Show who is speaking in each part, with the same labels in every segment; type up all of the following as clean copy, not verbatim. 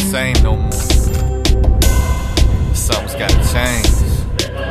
Speaker 1: same no more. Something's gotta change.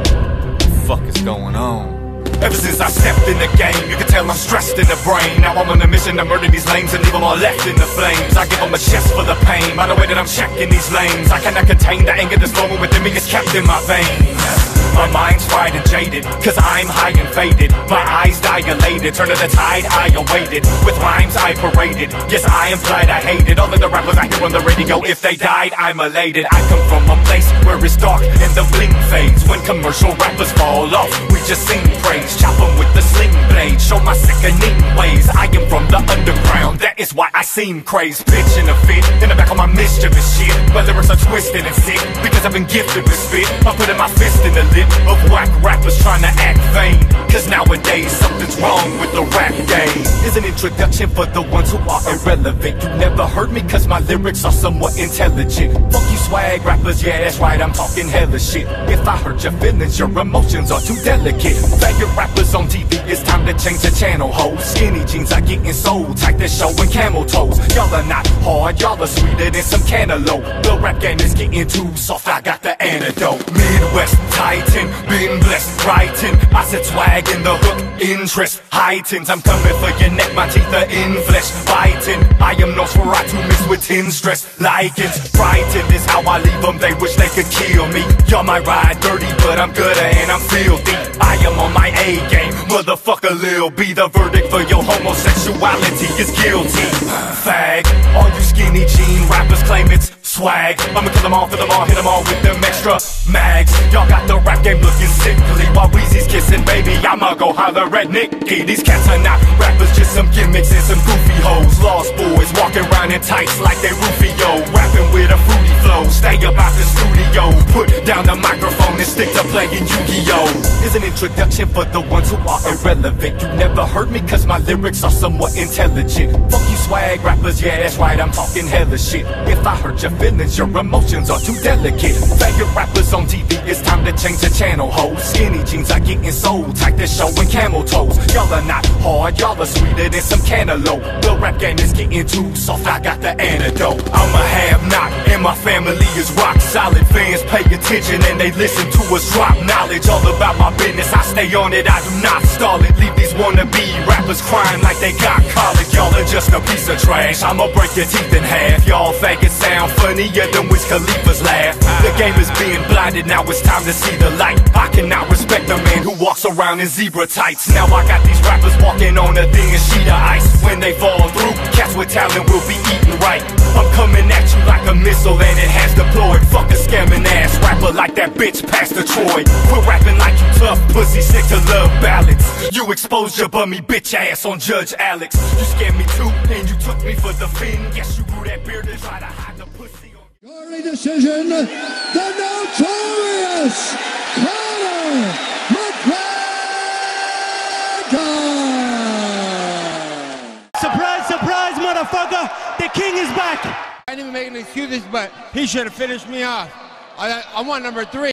Speaker 1: What the fuck is going on?
Speaker 2: Ever since I stepped in the game, you can tell I'm stressed in the brain. Now I'm on a mission to murder these lames and leave them all left in the flames. I give them a chest for the pain, by the way that I'm checking these lanes. I cannot contain the anger that's flowing within me, it's kept in my veins. My mind's fried and jaded, cause I'm high and faded. My eyes dilated, turn of the tide I awaited. With rhymes I paraded, yes I implied I hated all of the rappers I hear on the radio. If they died, I'm elated. I come from a place where it's dark and the bling fades. When commercial rappers fall off, we just sing praise. Chop them with the sling blade, show my sickening ways. I am from the underground, that is why I seem crazed. Pitch in a fit, in the back of my mischievous shit. My lyrics are twisted and sick, because I've been gifted with spit. I'm putting my fist in the lip of whack rappers trying to act vain. Cause nowadays something's wrong with the rap game. Is an introduction for the ones who are irrelevant. You never heard me cause my lyrics are somewhat intelligent. Fuck you swag rappers, yeah that's right, I'm talking hella shit. If I hurt your feelings, your emotions are too delicate. Faggot rappers on TV, it's time to change the channel, ho. Skinny jeans are getting so tight, they're showing camel toes. Y'all are not hard, y'all are sweeter than some cantaloupe. The rap game is getting too soft, I got the antidote. Midwest Titan, been blessed, writing. I said swag in the hook, interest heightens. I'm coming for your neck, my teeth are in flesh, biting. I am Nosferatu mixed with 10 stress lichens. Frightened is how I leave them, they wish they could kill me. Y'all might ride dirty, but I'm gooder and I'm filthy. I am on my A game, motherfucker Lil B. The verdict for your homosexuality is guilty. Fag, all you skinny jean rappers claim it's swag. I'ma kill them all, hit them all with them extra mags. Y'all got the rap game looking sickly while Weezy's kissing baby. I'ma go holler at Nicky. These cats are not rappers, just some gimmicks and some goofy hoes. Lost boys walking around in tights like they Rufio, rapping with a fruity flow. Stay up out the studio, put down the microphone and stick to playing Yu-Gi-Oh! Is an introduction for the ones who are irrelevant. You never heard me cause my lyrics are somewhat intelligent. Fuck you swag rappers, yeah that's right, I'm talking hella shit. If I hurt your feelings, your emotions are too delicate. Faggot rappers on TV, it's time to change the channel, ho. Skinny jeans are getting so tight, they're showing camel toes. Y'all are not hard, y'all are sweeter than some cantaloupe. The rap game is getting too soft, I got the antidote. I'm a have-not, and my family is rock solid. Fans pay attention and they listen to us drop knowledge. All about my business, I stay on it, I do not stall it. Leave these wannabe rappers crying like they got college. Y'all are just a piece of trash, I'ma break your teeth in half. Y'all faggots sound funnier than Wiz Khalifa's laugh. The game is being blinded, now it's time to see the light. I cannot respect a man who walks around in zebra tights. Now I got these rappers walking on a thing and sheet of ice. When they fall through, cats with talent will be eaten right. I'm coming at you like a missile and it has deployed. Fuck a scamming ass rapper like that bitch Pastor Troy. Quit rapping like you tough pussy, sick to love ballads. You exposed your bummy bitch ass on Judge Alex. You scared me too and you took me for the fin. Yes, you grew that beard and tried to hide the pussy on
Speaker 3: Jury decision, the notorious Conor McGregor!
Speaker 4: Surprise, surprise, motherfucker! The king is back!
Speaker 5: I didn't even make any excuses, but he should have finished me off. I want number 3.